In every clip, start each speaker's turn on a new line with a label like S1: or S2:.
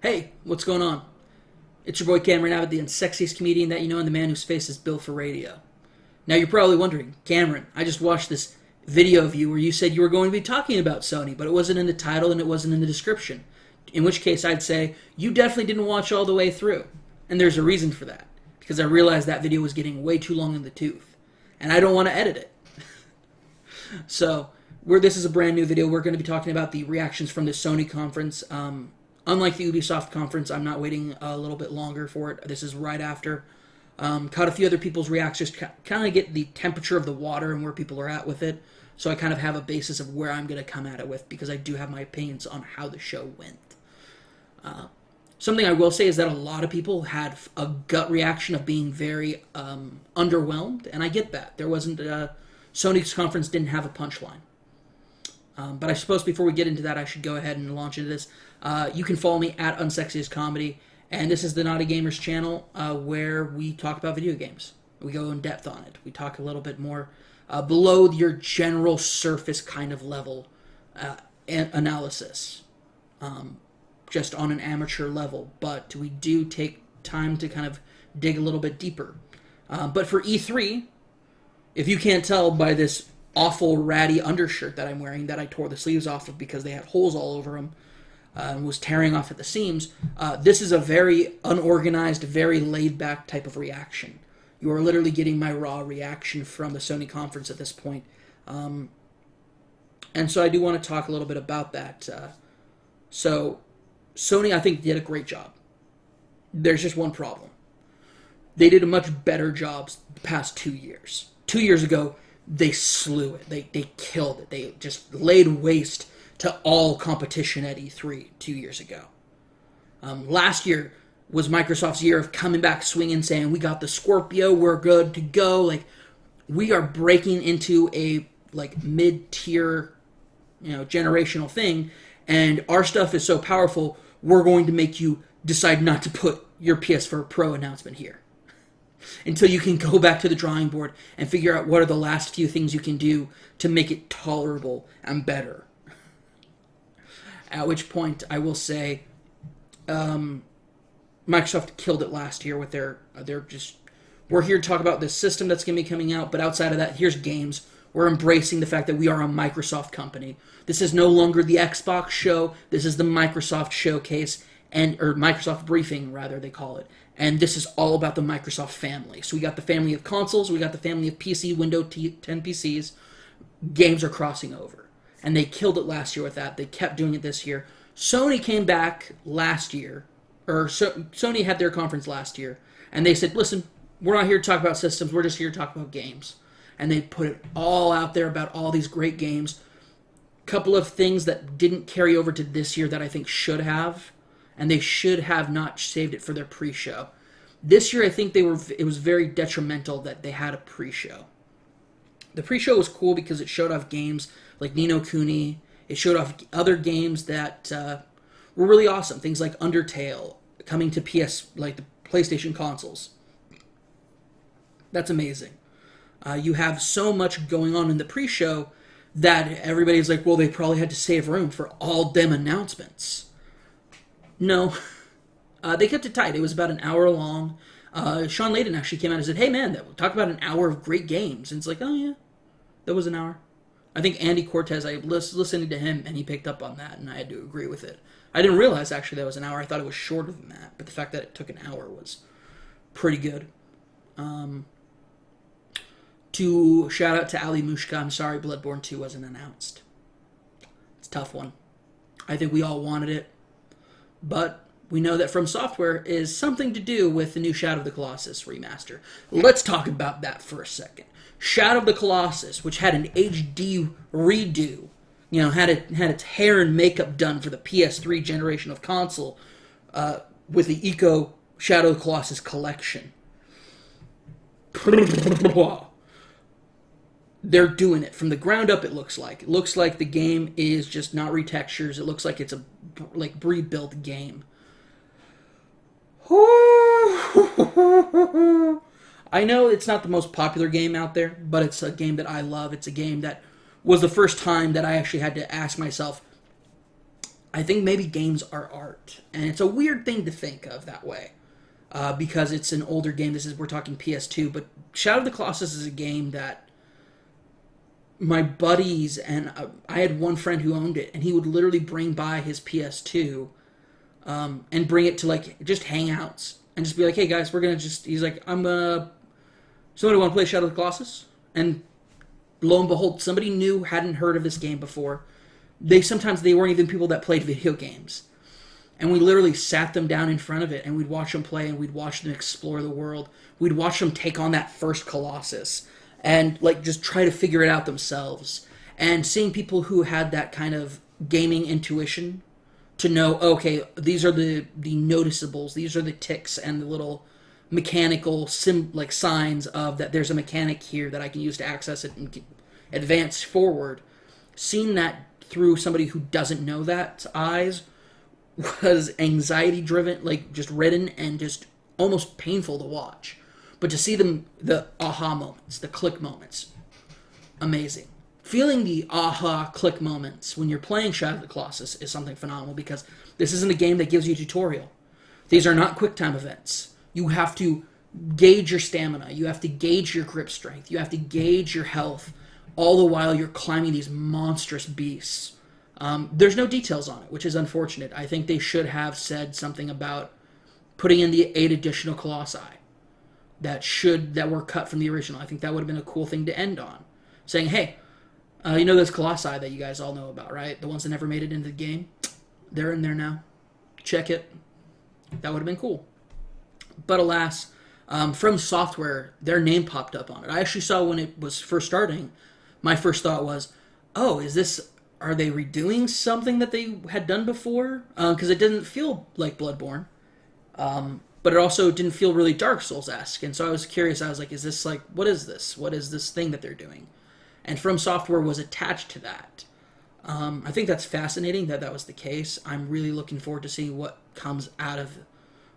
S1: Hey, what's going on? It's your boy Cameron Abbott, the unsexiest comedian that you know and the man whose face is built for radio. Now you're probably wondering, Cameron, I just watched this video of you where you said you were going to be talking about Sony, but it wasn't in the title and it wasn't in the description. In which case I'd say, you definitely didn't watch all the way through. And there's a reason for that. Because I realized that video was getting way too long in the tooth. And I don't want to edit it. So, this is a brand new video. We're going to be talking about the reactions from the Sony Conference. Unlike the Ubisoft Conference, I'm not waiting a little bit longer for it. This is right after. Caught a few other people's reactions, kind of get the temperature of the water and where people are at with it. So I kind of have a basis of where I'm going to come at it with, because I do have my opinions on how the show went. Something I will say is that a lot of people had a gut reaction of being very underwhelmed, and I get that. There wasn't... Sony's conference didn't have a punchline. But I suppose before we get into that, I should go ahead and launch into this. You can follow me at Unsexiest Comedy, and this is the Knotty Gamers channel where we talk about video games. We go in depth on it. We talk a little bit more below your general surface kind of level analysis, just on an amateur level. But we do take time to kind of dig a little bit deeper. But for E3, if you can't tell by this awful ratty undershirt that I'm wearing that I tore the sleeves off of because they had holes all over them and was tearing off at the seams, this is a very unorganized, very laid-back type of reaction. You are literally getting my raw reaction from the Sony conference at this point. And so I do want to talk a little bit about that. So Sony, I think, did a great job. There's just one problem. They did a much better job the past 2 years. 2 years ago, they slew it. They killed it. They just laid waste to all competition at E3 2 years ago. Last year was Microsoft's year of coming back swinging, saying, we got the Scorpio, we're good to go. Like, we are breaking into a mid-tier, generational thing, and our stuff is so powerful, we're going to make you decide not to put your PS4 Pro announcement here. Until you can go back to the drawing board and figure out what are the last few things you can do to make it tolerable and better. At which point, I will say, Microsoft killed it last year with their we're here to talk about this system that's going to be coming out, but outside of that, here's games. We're embracing the fact that we are a Microsoft company. This is no longer the Xbox show. This is the Microsoft showcase, or Microsoft briefing, rather, they call it. And this is all about the Microsoft family. So we got the family of consoles, we got the family of PC, Windows 10 PCs. Games are crossing over. And they killed it last year with that. They kept doing it this year. Sony came back last year, Sony had their conference last year, and they said, listen, we're not here to talk about systems, we're just here to talk about games. And they put it all out there about all these great games. Couple of things that didn't carry over to this year that I think should have. And they should have not saved it for their pre-show. This year, I think it was very detrimental that they had a pre-show. The pre-show was cool because it showed off games like Ni no Kuni. It showed off other games that were really awesome. Things like Undertale coming to the PlayStation consoles. That's amazing. You have so much going on in the pre-show that everybody's like, well, they probably had to save room for all them announcements. No, they kept it tight. It was about an hour long. Sean Layden actually came out and said, hey man, talk about an hour of great games. And it's like, oh yeah, that was an hour. I think Andy Cortez, I was listening to him and he picked up on that and I had to agree with it. I didn't realize actually that was an hour. I thought it was shorter than that. But the fact that it took an hour was pretty good. To shout out to Ali Mushka, I'm sorry Bloodborne 2 wasn't announced. It's a tough one. I think we all wanted it. But we know that From Software is something to do with the new Shadow of the Colossus remaster. Let's talk about that for a second. Shadow of the Colossus, which had an HD redo, had its hair and makeup done for the PS3 generation of console, with the Eco Shadow of the Colossus collection. They're doing it from the ground up. It looks like the game is just not retextures. It looks like it's a rebuilt game. I know it's not the most popular game out there, but it's a game that I love. It's a game that was the first time that I actually had to ask myself, I think maybe games are art, and it's a weird thing to think of that way, because it's an older game. We're talking PS2, but Shadow of the Colossus is a game that my buddies and I had one friend who owned it, and he would literally bring by his PS2 and bring it to like just hangouts and just be like, "Hey guys, we're gonna just." He's like, "I'm gonna. Somebody want to play Shadow of the Colossus?" And lo and behold, somebody new hadn't heard of this game before. Sometimes they weren't even people that played video games. And we literally sat them down in front of it, and we'd watch them play, and we'd watch them explore the world. We'd watch them take on that first Colossus, and like just try to figure it out themselves. And seeing people who had that kind of gaming intuition to know, okay, these are the noticeables, these are the ticks and the little mechanical signs of that there's a mechanic here that I can use to access it and advance forward. Seeing that through somebody who doesn't know that eyes was anxiety driven, like just ridden and just almost painful to watch. But to see them, the aha moments, the click moments, amazing. Feeling the aha click moments when you're playing Shadow of the Colossus is something phenomenal, because this isn't a game that gives you a tutorial. These are not quick time events. You have to gauge your stamina. You have to gauge your grip strength. You have to gauge your health, all the while you're climbing these monstrous beasts. There's no details on it, which is unfortunate. I think they should have said something about putting in the 8 additional colossi that were cut from the original. I think that would have been a cool thing to end on. Saying, hey, you know those colossi that you guys all know about, right? The ones that never made it into the game? They're in there now. Check it. That would have been cool. But alas, From Software, their name popped up on it. I actually saw when it was first starting, my first thought was, oh, are they redoing something that they had done before? Because it didn't feel like Bloodborne. But it also didn't feel really Dark Souls-esque. And so I was curious. I was like, what is this? What is this thing that they're doing? And From Software was attached to that. I think that's fascinating that was the case. I'm really looking forward to seeing what comes out of,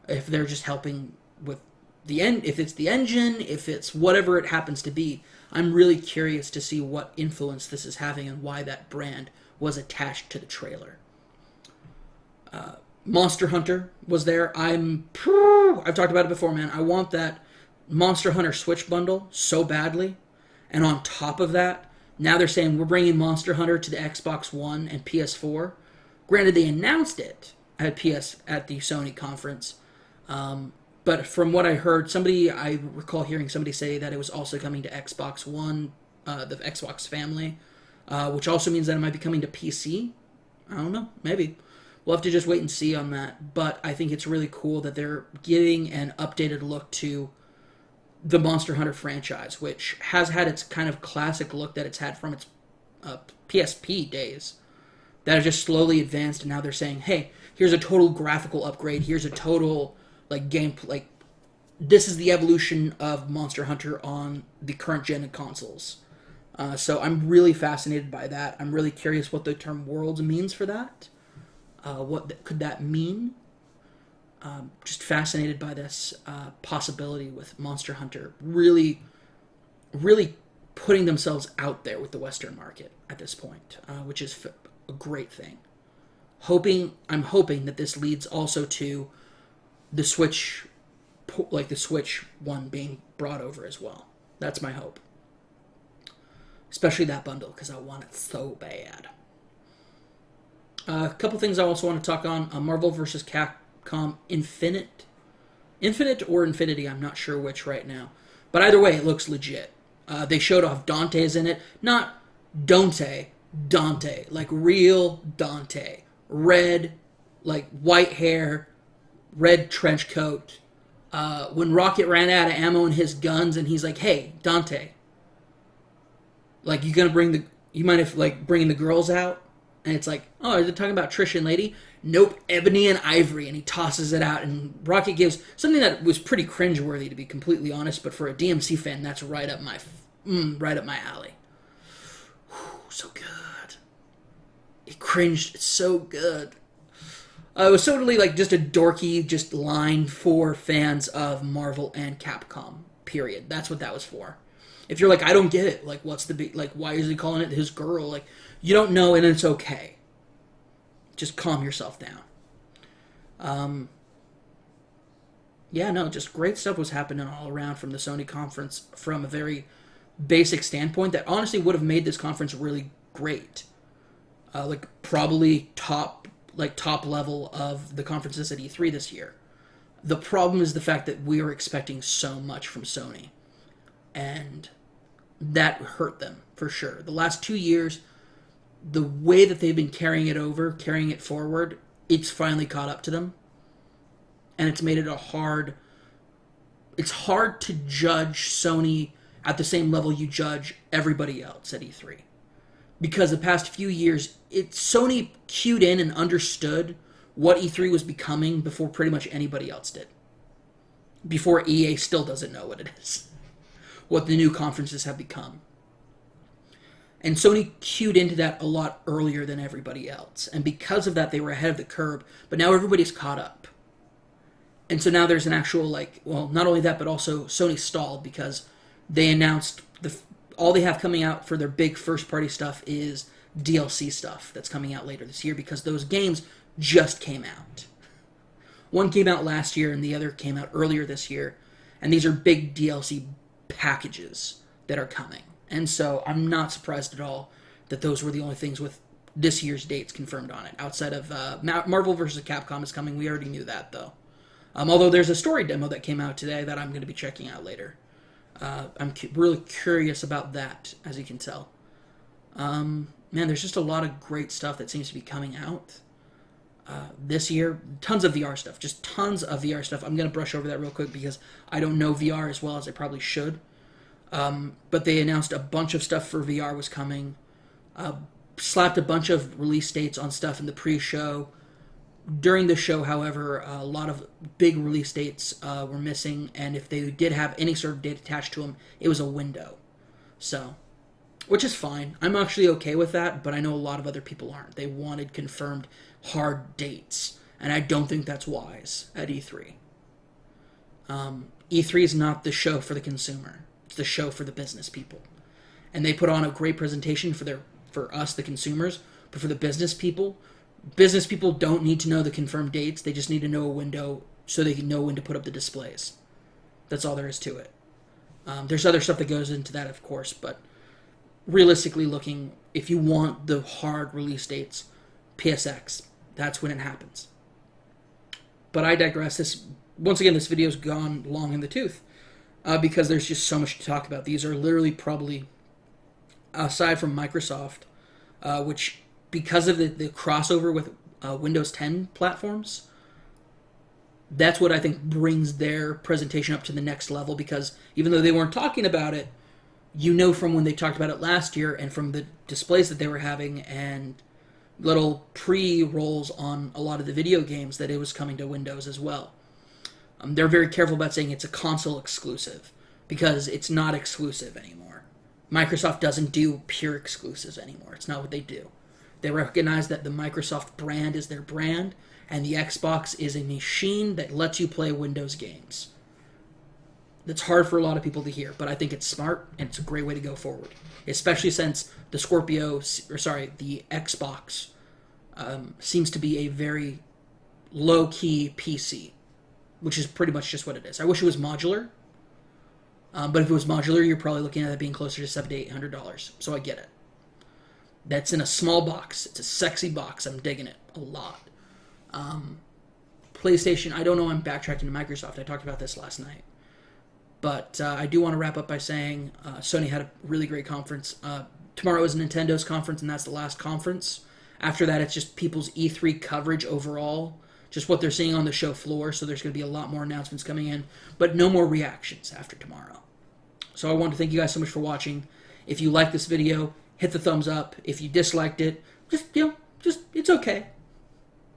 S1: if they're just helping with the end, if it's the engine, if it's whatever it happens to be. I'm really curious to see what influence this is having and why that brand was attached to the trailer. Monster Hunter was there. I've talked about it before, man. I want that Monster Hunter Switch bundle so badly. And on top of that, now they're saying we're bringing Monster Hunter to the Xbox One and PS4. Granted, they announced it at the Sony Conference. But from what I heard, I recall hearing somebody say that it was also coming to Xbox One, the Xbox family, which also means that it might be coming to PC. I don't know, maybe. We'll have to just wait and see on that. But I think it's really cool that they're giving an updated look to the Monster Hunter franchise, which has had its kind of classic look that it's had from its PSP days, that have just slowly advanced, and now they're saying, hey, here's a total graphical upgrade, here's a total gameplay. This is the evolution of Monster Hunter on the current gen of consoles. So I'm really fascinated by that. I'm really curious what the term worlds means for that. What could that mean? Just fascinated by this possibility with Monster Hunter really, really putting themselves out there with the Western market at this point, which is a great thing. I'm hoping that this leads also to the Switch, the Switch one being brought over as well. That's my hope. Especially that bundle, because I want it so bad. A couple things I also want to talk on. Marvel vs. Capcom Infinite. Infinite or Infinity, I'm not sure which right now. But either way, it looks legit. They showed off Dante's in it. Not Dante. Dante. Like real Dante. Red, white hair, red trench coat. When Rocket ran out of ammo in his guns, and he's like, hey, Dante. You mind if bringing the girls out? And it's like, oh, are they talking about Trish and Lady? Nope, Ebony and Ivory. And he tosses it out, and Rocket gives something that was pretty cringeworthy, to be completely honest, but for a DMC fan, that's right up my alley. Whew, so good. It cringed so good. It was totally just a dorky line for fans of Marvel and Capcom, period. That's what that was for. If you're I don't get it, what's the big, why is he calling it his girl? You don't know, and it's okay. just calm yourself down. Yeah, no, just great stuff was happening all around from the Sony conference from a very basic standpoint that honestly would have made this conference really great. Probably top level of the conferences at E3 this year. The problem is the fact that we were expecting so much from Sony, and that hurt them for sure. The last 2 years, the way that they've been carrying it forward, it's finally caught up to them, and it's made it it's hard to judge Sony at the same level you judge everybody else at E3. Because the past few years, Sony cued in and understood what E3 was becoming before pretty much anybody else did. Before EA still doesn't know what it is. What the new conferences have become. And Sony cued into that a lot earlier than everybody else. And because of that, they were ahead of the curve. But now everybody's caught up. And so now there's an actual, not only that, but also Sony stalled because they announced all they have coming out for their big first-party stuff is DLC stuff that's coming out later this year because those games just came out. One came out last year and the other came out earlier this year. And these are big DLC packages that are coming. And so I'm not surprised at all that those were the only things with this year's dates confirmed on it. Outside of Marvel vs. Capcom is coming. We already knew that, though. Although there's a story demo that came out today that I'm going to be checking out later. I'm really curious about that, as you can tell. Man, there's just a lot of great stuff that seems to be coming out this year. Tons of VR stuff. Just tons of VR stuff. I'm going to brush over that real quick because I don't know VR as well as I probably should. But they announced a bunch of stuff for VR was coming. Slapped a bunch of release dates on stuff in the pre-show. During the show, however, a lot of big release dates were missing, and if they did have any sort of date attached to them, it was a window. So, which is fine. I'm actually okay with that, but I know a lot of other people aren't. They wanted confirmed hard dates, and I don't think that's wise at E3. E3 is not the show for the consumer. It's the show for the business people. And they put on a great presentation for us, the consumers, but for the business people don't need to know the confirmed dates. They just need to know a window so they can know when to put up the displays. That's all there is to it. There's other stuff that goes into that, of course, but realistically looking, if you want the hard release dates, PSX, that's when it happens. But I digress. Once again, this video's gone long in the tooth because there's just so much to talk about. These are literally probably, aside from Microsoft, which because of the crossover with Windows 10 platforms, that's what I think brings their presentation up to the next level, because even though they weren't talking about it, you know from when they talked about it last year and from the displays that they were having and little pre-rolls on a lot of the video games that it was coming to Windows as well. They're very careful about saying it's a console exclusive because it's not exclusive anymore. Microsoft doesn't do pure exclusives anymore. It's not what they do. They recognize that the Microsoft brand is their brand, and the Xbox is a machine that lets you play Windows games. That's hard for a lot of people to hear, but I think it's smart, and it's a great way to go forward. Especially since the the Xbox seems to be a very low-key PC, which is pretty much just what it is. I wish it was modular, but if it was modular, you're probably looking at it being closer to $700 to $800, so I get it. That's in a small box. It's a sexy box. I'm digging it a lot. PlayStation, I don't know, I'm backtracking to Microsoft. I talked about this last night. But I do want to wrap up by saying Sony had a really great conference. Tomorrow is Nintendo's conference, and that's the last conference. After that, it's just people's E3 coverage overall, just what they're seeing on the show floor, so there's going to be a lot more announcements coming in, but no more reactions after tomorrow. So I want to thank you guys so much for watching. If you like this video, hit the thumbs up. If you disliked it, just it's okay.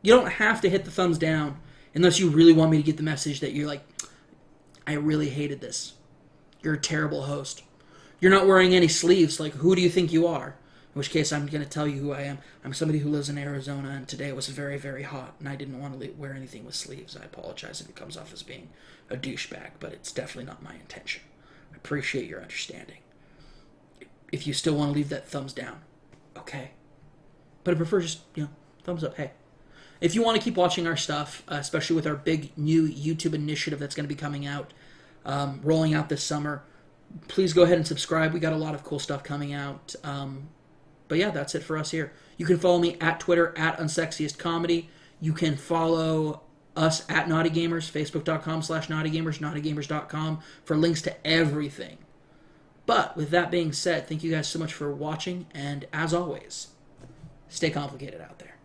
S1: You don't have to hit the thumbs down unless you really want me to get the message that you're like, I really hated this. You're a terrible host. You're not wearing any sleeves. Like, who do you think you are? In which case, I'm going to tell you who I am. I'm somebody who lives in Arizona, and today it was very, very hot, and I didn't want to wear anything with sleeves. I apologize if it comes off as being a douchebag, but it's definitely not my intention. I appreciate your understanding. If you still want to leave that thumbs down, okay. But I prefer just, thumbs up. Hey, If you want to keep watching our stuff, especially with our big new YouTube initiative that's going to be coming out, rolling out this summer, please go ahead and subscribe. We got a lot of cool stuff coming out. But yeah, that's it for us here. You can follow me at Twitter, at UnsexiestComedy. You can follow us at Knotty Gamers, Facebook.com/Knotty Gamers, KnottyGamers.com for links to everything. But with that being said, thank you guys so much for watching, and as always, stay complicated out there.